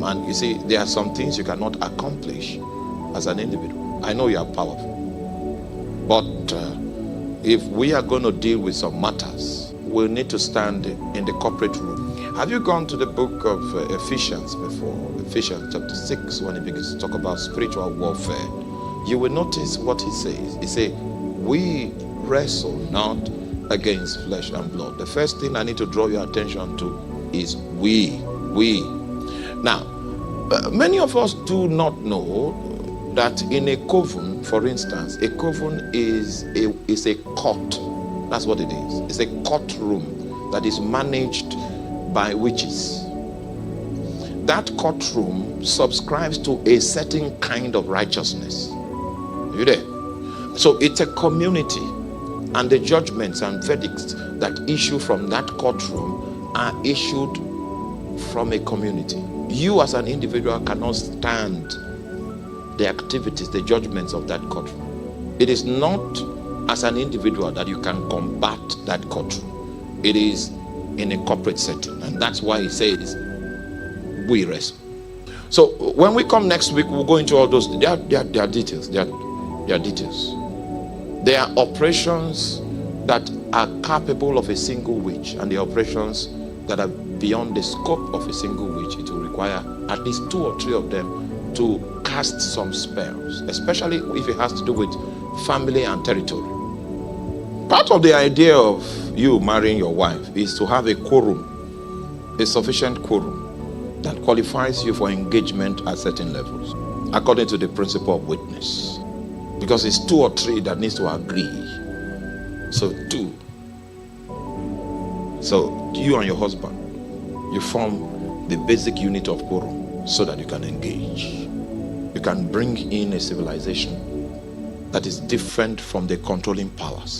And you see, there are some things you cannot accomplish as an individual. I know you are powerful. But if we are going to deal with some matters, we'll need to stand in the corporate room. Have you gone to the book of Ephesians before? Ephesians chapter 6, when he begins to talk about spiritual warfare. You will notice what he says. He says, we wrestle not against flesh and blood. The first thing I need to draw your attention to is we. Now, many of us do not know that in a coven, for instance, a coven is a court. That's what it is. It's a courtroom that is managed by witches. That courtroom subscribes to a certain kind of righteousness. Are you there? So it's a community, and the judgments and verdicts that issue from that courtroom are issued from a community. You as an individual cannot stand the activities, the judgments of that courtroom. It is not as an individual that you can combat that courtroom. It is in a corporate setting, and that's why he says we wrestle. So when we come next week, we'll go into all those. There are details. There are details. There are operations that are capable of a single witch, and the operations that are beyond the scope of a single witch. It will require at least 2 or 3 of them to cast some spells, especially if it has to do with family and territory. Part of the idea of you marrying your wife is to have a quorum, a sufficient quorum that qualifies you for engagement at certain levels, according to the principle of witness. Because it's 2 or 3 that needs to agree. So 2. So you and your husband, you form the basic unit of quorum so that you can engage. You can bring in a civilization that is different from the controlling powers.